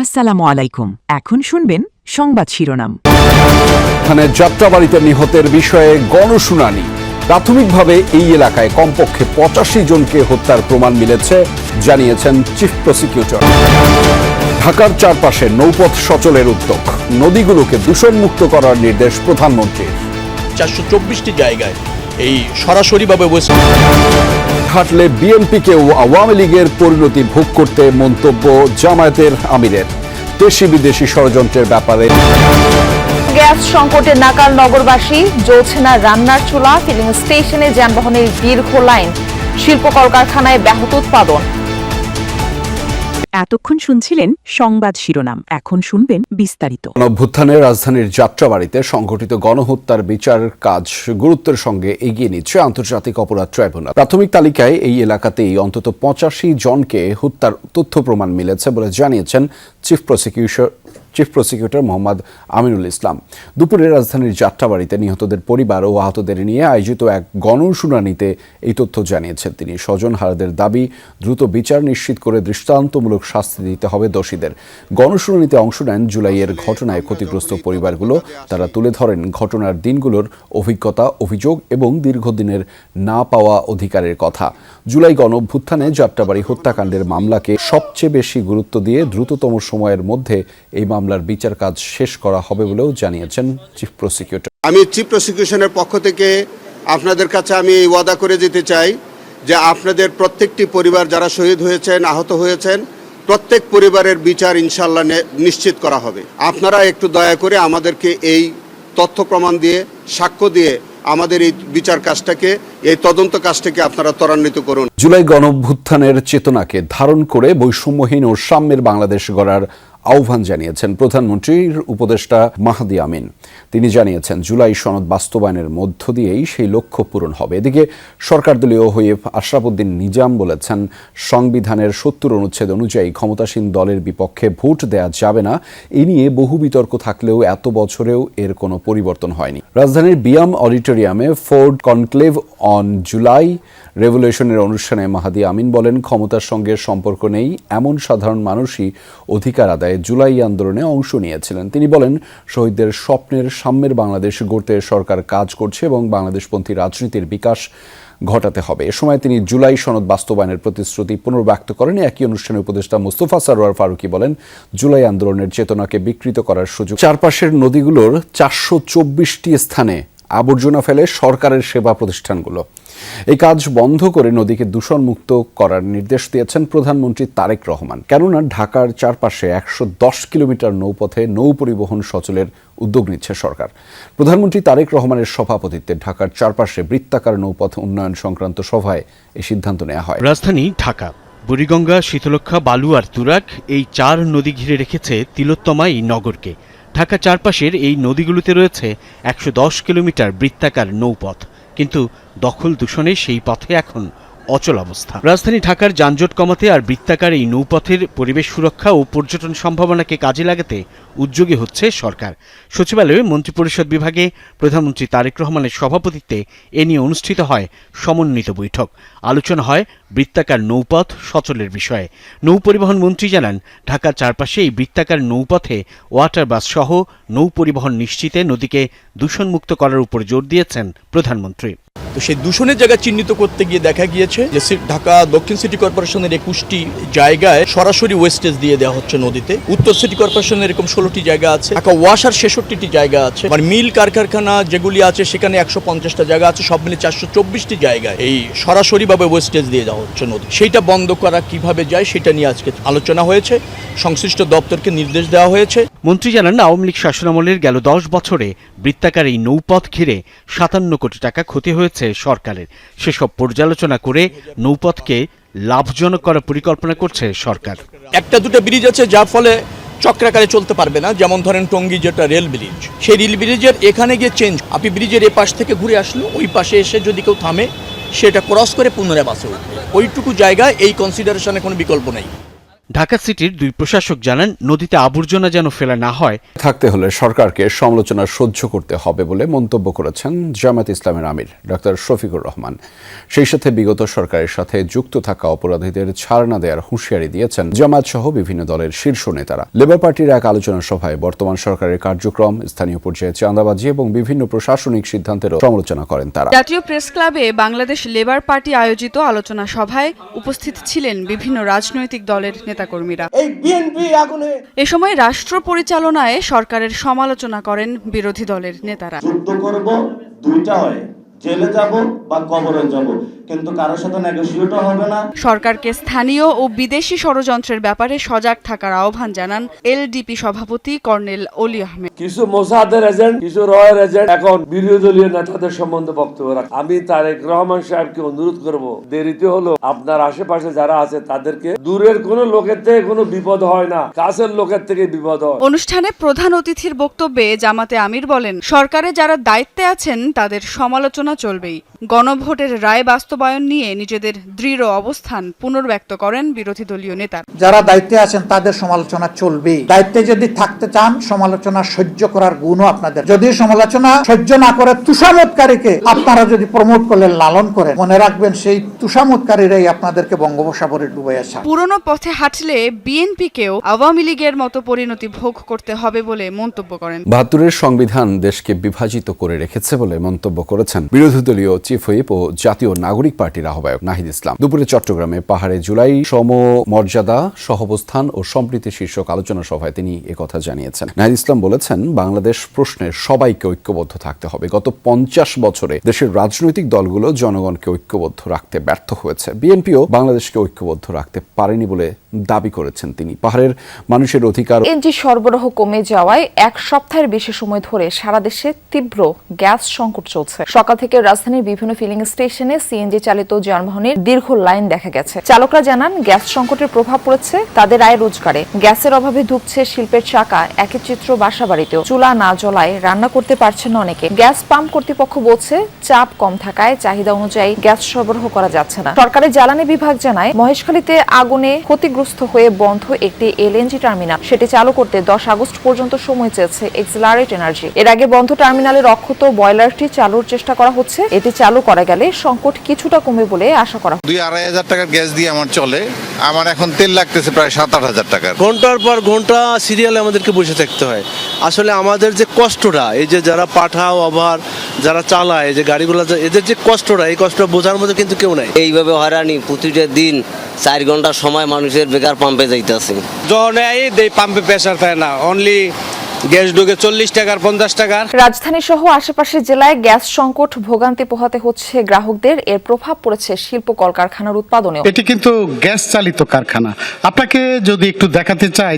আসসালামু আলাইকুম। এখন শুনবেন সংবাদ শিরোনাম। এখানে যাত্রাবাড়িতে নিহতের বিষয়ে গণশুনানি। প্রাথমিকভাবে এই এলাকায় কমপক্ষে ৮৫ জনকে হত্যার প্রমাণ মিলেছে জানিয়েছেন চিফ প্রসিকিউটর। ঢাকার চারপাশে নৌপথ সচলের উদ্যোগ, নদীগুলোকে দূষণমুক্ত করার নির্দেশ প্রধানমন্ত্রীর। ৪২৪টি জায়গায় এই সরাসরিভাবে হাঁটলে বিএনপিকেও আওয়ামী লীগের পরিণতি ভোগ করতে মন্তব্য জামায়াতের আমিরের। দেশি বিদেশি ষড়যন্ত্রের ব্যাপারে গ্যাস সংকটে নাকাল নগরবাসী, জ্বলছে না রান্নার চুলা, ফিলিং স্টেশনে যানবাহনের দীর্ঘ লাইন, শিল্প কলকারখানায় ব্যাহত উৎপাদন। এতক্ষণ শুনছিলেন সংবাদ শিরোনাম, এখন শুনবেন বিস্তারিত। গণঅভ্যুত্থানে রাজধানীর যাত্রাবাড়িতে সংঘটিত গণহত্যার বিচার কাজ গুরুত্বের সঙ্গে এগিয়ে নিচ্ছে আন্তর্জাতিক অপরাধ ট্রাইব্যুনাল। প্রাথমিক তালিকায় এই এলাকাতেই অন্তত ৮৫ জনকে হত্যার তথ্য প্রমাণ মিলেছে বলে জানিয়েছেন চিফ প্রসিকিউটর মোহাম্মদ আমিনুল ইসলাম। দুপুরে রাজধানীর যাত্রাবাড়িতে নিহতদের পরিবার ও আহতদের নিয়ে আয়োজিত এক গণশুনানিতে এই তথ্য জানিয়েছেন তিনি। স্বজনহারাদের দাবি, দ্রুত বিচার নিশ্চিত করে দৃষ্টান্তমূলক শাস্তি দিতে হবে দোষীদের। গণশুনানিতে অংশ নেন জুলাইয়ের ঘটনায় ক্ষতিগ্রস্ত পরিবারগুলো। তারা তুলে ধরেন ঘটনার দিনগুলোর অভিজ্ঞতা, অভিযোগ এবং দীর্ঘদিনের না পাওয়া অধিকারের কথা। জুলাই গণঅভ্যুত্থানে যাত্রাবাড়ি হত্যাকাণ্ডের মামলাকে সবচেয়ে বেশি গুরুত্ব দিয়ে দ্রুততম সময়ের মধ্যে এই মামলার বিচার কাজ শেষ করা হবে বলেও জানিয়েছেন চিফ প্রসিকিউটর। আমি চিফ প্রসিকিউশনের পক্ষ থেকে আপনাদের কাছে আমি ওয়াদা করে যেতে চাই যে আপনাদের প্রত্যেকটি পরিবার যারা শহীদ হয়েছেন, আহত হয়েছেন, প্রত্যেক পরিবারের বিচার ইনশাল্লাহ নিশ্চিত করা হবে। আপনারা একটু দয়া করে আমাদেরকে এই তথ্য প্রমাণ দিয়ে, সাক্ষ্য দিয়ে আমাদের এই বিচার কাজটাকে, এই তদন্ত কাজটাকে আপনারা ত্বরান্বিত করুন। জুলাই গণঅভ্যুত্থানের চেতনাকে ধারণ করে বৈষম্যহীন ও সাম্যের বাংলাদেশ গড়ার আহ্বান জানিয়েছেন প্রধানমন্ত্রীর উপদেষ্টা মাহদি আমিন। তিনি জানিয়েছেন জুলাই সনদ বাস্তবায়নের মধ্য দিয়েই সেই লক্ষ্য পূরণ হবে। এদিকে সরকার দলীয় হুইপ আশরাফ উদ্দিন নিজাম বলেছেন, সংবিধানের ৭০ অনুচ্ছেদ অনুযায়ী ক্ষমতাসীন দলের বিপক্ষে ভোট দেয়া যাবে না। এ নিয়ে বহু বিতর্ক থাকলেও এত বছরেও এর কোনো পরিবর্তন হয়নি। রাজধানীর বিয়াম অডিটোরিয়ামে ফোর্ড কনক্লেভ অন জুলাই রেভলিউশনের অনুষ্ঠানে মাহদি আমিন বলেন, ক্ষমতার সঙ্গে সম্পর্ক নেই এমন সাধারণ মানুষই অধিকার আদায় জুলাই আন্দোলনে অংশ নিয়েছিলেন। তিনি বলেন, শহীদদের স্বপ্নের সাম্যের বাংলাদেশ গড়তে সরকার কাজ করছে এবং বাংলাদেশপন্থী রাজনীতির বিকাশ ঘটাতে হবে। এ সময় তিনি জুলাই সনদ বাস্তবায়নের প্রতিশ্রুতি পুনর্ব্যক্ত করেন। একই অনুষ্ঠানে উপদেষ্টা মুস্তফা সরোয়ার ফারুকী বলেন, জুলাই আন্দোলনের চেতনাকে বিকৃত করার সুযোগ। চারপাশের নদীগুলোর ৪২৪টি স্থানে আবর্জনা ফেলে সরকারের সেবা প্রতিষ্ঠানগুলো। এই কাজ বন্ধ করে নদীকে দূষণমুক্ত করার নির্দেশ দিয়েছেন প্রধানমন্ত্রী তারেক রহমান। কেননা ঢাকার চারপাশে ১১০ কিলোমিটার নৌপথে নৌ পরিবহন সচলের উদ্যোগ নিচ্ছে সরকার। প্রধানমন্ত্রী তারেক রহমানের সভাপতিত্বে ঢাকার চারপাশে বৃত্তাকার নৌপথ উন্নয়ন সংক্রান্ত সভায় এই সিদ্ধান্ত নেওয়া হয়। রাজধানী ঢাকা, বুড়িগঙ্গা, শীতলক্ষা, বালুয়ার, তুরাগ এই ৪ নদী ঘিরে রেখেছে তিলোত্তমা এই নগরকে। ঢাকা চারপাশের এই নদীগুলোতে রয়েছে ১১০ কিলোমিটার বৃত্তাকার নৌপথ, কিন্তু দখল দূষণে সেই পথে এখন অচল অবস্থা। রাজধানী ঢাকার যানজট কমাতে আর বৃত্তাকার এই নৌপথের পরিবেশ সুরক্ষা ও পর্যটন সম্ভাবনাকে কাজে লাগাতে উদ্যোগী হচ্ছে সরকার। সচিবালয়ে মন্ত্রিপরিষদ বিভাগে প্রধানমন্ত্রী তারেক রহমানের সভাপতিত্বে এ নিয়ে অনুষ্ঠিত হয় সমন্বিত বৈঠক। আলোচনা হয় বৃত্তাকার নৌপথ সচলের বিষয়ে। নৌ পরিবহন মন্ত্রী জানান, ঢাকার চারপাশে এই বৃত্তাকার নৌপথে ওয়াটার বাস সহ নৌ পরিবহন নিশ্চিতে নদীকে দূষণমুক্ত করার উপর জোর দিয়েছেন প্রধানমন্ত্রী। তো সেই দূষণের জায়গা চিহ্নিত করতে গিয়ে দেখা গিয়েছে যে ঢাকা দক্ষিণ সিটি কর্পোরেশনের ২১টি জায়গায় সরাসরি ওয়েস্টেজ দিয়ে দেওয়া হচ্ছে নদীতে। উত্তর সিটি কর্পোরেশনের এরকম 16টি জায়গা আছে। ঢাকা ওয়াসার 66টি জায়গা আছে। আর মিল কারখানা যেগুলি আছে সেখানে ১৫০টা জায়গা আছে। সব মিলে ৪২৪টি জায়গায় এই সরাসরিভাবে ওয়েস্টেজ দিয়ে দেওয়া হচ্ছে নদী। সেইটা বন্ধ করা কিভাবে যায় সেটা নিয়ে আজকে আলোচনা হয়েছে। সংশ্লিষ্ট দপ্তরকে নির্দেশ দেওয়া হয়েছে। মন্ত্রী জানান, আওয়ামী লীগ শাসনামলের গেল ১০ বছরে বৃত্তাকার এই নৌপথ ঘিরে ৫৭ কোটি টাকা ক্ষতি হয়েছে সরকারের। সেসব পর্যালোচনা করে নৌপথকে লাভজনক করার পরিকল্পনা করছে সরকার। একটা দুটো ব্রিজ আছে যার ফলে চক্রাকারে চলতে পারবে না, যেমন ধরেন টঙ্গী যেটা রেল ব্রিজ, সেই রেল ব্রিজের এখানে গিয়ে চেঞ্জ, আপনি ব্রিজের এ পাশ থেকে ঘুরে আসলো, ওই পাশে এসে যদি কেউ থামে সেটা ক্রস করে পুনরায় বাসে উঠবে। ওইটুকু জায়গায় এই কনসিডারেশনে কোনো বিকল্প নেই। ঢাকা সিটির 2 প্রশাসক জানান, নদীতে আবর্জনা যেন ফেলা না হয়। থাকতে হলে সরকারকে সমালোচনা সহ্য করতে হবে বলে মন্তব্য করেছেন জামায়াত ইসলামের আমির ডক্টর শফিকুর রহমান। সেই সাথে বিগত সরকারের সাথে যুক্ত থাকা অপরাধীদের ছাড় না দেওয়ার হুঁশিয়ারি দিয়েছেন জামায়াত সহ বিভিন্ন দলের শীর্ষ নেতারা। লেবার পার্টির এক আলোচনা সভায় বর্তমান সরকারের কার্যক্রম, স্থানীয় পর্যায়ে চাঁদাবাজি এবং বিভিন্ন প্রশাসনিক সিদ্ধান্তেরও সমালোচনা করেন তারা। জাতীয় প্রেস ক্লাবে বাংলাদেশ লেবার পার্টি আয়োজিত আলোচনা সভায় উপস্থিত ছিলেন বিভিন্ন রাজনৈতিক দলের নেতাকর্মীরা। এ সময় রাষ্ট্র পরিচালনায় সরকারের সমালোচনা করেন বিরোধী দলের নেতারা। যুদ্ধ করব দুইটা হয়, জেলে যাব বা কবরে যাব, কিন্তু কারোর সাথে নেগোশিয়েটও হবে না। সরকারকে স্থানীয় ও বিদেশি ষড়যন্ত্রের ব্যাপারে সজাগ থাকার আহ্বান জানান এলডিপি সভাপতি কর্নেল অলি আহমেদ। কিছু মোসাদের এজেন্ট, কিছু রয়ের এজেন্ট এখন বিরোধী দলীয় নেতাদের সম্বন্ধে বক্তব্য রাখে। আমি তারেক রহমান সাহেবকে অনুরোধ করব, দেরিতে হলো আপনার আশেপাশে যারা আছে তাদেরকে, দূরের কোন লোকের থেকে কোনো বিপদ হয় না, কাছের লোকের থেকে বিপদ হয়। অনুষ্ঠানে প্রধান অতিথির বক্তব্যে জামাতে আমির বলেন, সরকারে যারা দায়িত্বে আছেন তাদের সমালোচনা চলবেই। গণভোটের রায় বাস্তবায়ন নিয়ে নিজেদের দৃঢ় অবস্থান পুনর্ব্যক্ত করেন বিরোধী দলীয় নেতা। যারা দায়িত্বে আছেন তাদের সমালোচনা চলবেই। দায়িত্বে যদি থাকতে চান, সমালোচনা সহ্য করার গুণও আপনাদের। যদি সমালোচনা সহ্য না করে তুষামতকারীকে আপনারা যদি প্রমোট করলে, লালন করে, মনে রাখবেন সেই তুষামতকারীরাই আপনাদেরকে বঙ্গোপসাগরে ডুবে আসা। পুরনো পথে হাঁটলে বিএনপিকেও আওয়ামী লীগের মতো পরিণতি ভোগ করতে হবে বলে মন্তব্য করেন। ৭২-এর সংবিধান দেশকে বিভাজিত করে রেখেছে বলে মন্তব্য করেছেন বিরোধী দলীয় চিফ হুইপ ও জাতীয় নাগরিক পার্টির আহ্বায়ক নাহিদ ইসলাম। দুপুরে চট্টগ্রামে পাহাড়ে জুলাই সমমর্যাদা, সহাবস্থান ও সম্প্রীতি শীর্ষক আলোচনা সভায় তিনি একথা জানিয়েছেন। নাহিদ ইসলাম বলেছেন, বাংলাদেশ প্রশ্নে সবাইকে ঐক্যবদ্ধ থাকতে হবে। গত ৫০ বছরে দেশের রাজনৈতিক দলগুলো জনগণকে ঐক্যবদ্ধ রাখতে ব্যর্থ হয়েছে। বিএনপিও বাংলাদেশকে ঐক্যবদ্ধ রাখতে পারেনি বলে দাবি করেছেন তিনি। পাহাড়ের মানুষের অধিকার। এনজি সরবরাহ কমে যাওয়ায় এক সপ্তাহের বেশি সময় ধরে সারা দেশে তীব্র গ্যাস সংকট চলছে। সকাল থেকে রাজধানীর বিভিন্ন ফিলিং স্টেশনে সিএনজি চালিত যানবাহনের দীর্ঘ লাইন দেখা গেছে। চালকরা জানান, গ্যাস সংকটের প্রভাব পড়েছে তাদের আয় রোজগারে। গ্যাসের অভাবে ধুঁকছে শিল্পের চাকা। একই চিত্র বাসা বাড়িতেও। চুলা না জ্বলায় রান্না করতে পারছেন না অনেকে। গ্যাস পাম্প কর্তৃপক্ষ বলছে, চাপ কম থাকায় চাহিদা অনুযায়ী গ্যাস সরবরাহ করা যাচ্ছে না। সরকারের জ্বালানি বিভাগ জানায়, মহেশখালীতে আগুনে ক্ষতিগ্রস্ত হয়ে বন্ধ একটি এলএনজি টার্মিনাল, সেটি চালু করতে 10 আগস্ট পর্যন্ত সময় চেয়েছে এক্সিলারেট এনার্জি। এর আগে বন্ধ টার্মিনালের অক্ষত বয়লারটি চালুর চেষ্টা করা হচ্ছে। এটি চালু করা গেলে সংকট কিছুটা কমবে বলে আশা করা। ২-২.৫ হাজার টাকার গ্যাস দিয়ে আমার চলে। আমার এখন তেল লাগতেছে প্রায় ৭-৮ হাজার টাকা। ঘন্টার পর ঘন্টা সিরিয়ালে আমাদেরকে বসে থাকতে হয়। আসলে আমাদের যে কষ্টটা, এই যে যারা পাঠাও আবার যারা চালায় যে গাড়িগুলো, এদের যে কষ্টটা, এই কষ্ট বোঝার মতো কিন্তু কেউ নাই। এইভাবে হয়রানি প্রতিটা দিন 4 ঘন্টা সময় মানুষের বেকার পাম্পে যাইতেছে। যখন এই পাম্পে প্রেসার থাকে না, অনলি গ্যাস ঢুকে 40 টাকার 50 টাকার। রাজধানী সহ আশেপাশের জেলায় গ্যাস সংকট ভোগান্তি পোহাতে হচ্ছে গ্রাহকদের। এর প্রভাব পড়েছে শিল্প কলকারখানার উৎপাদনেও। এটি কিন্তু গ্যাস চালিত কারখানা। আপনাকে যদি একটু দেখাতে চাই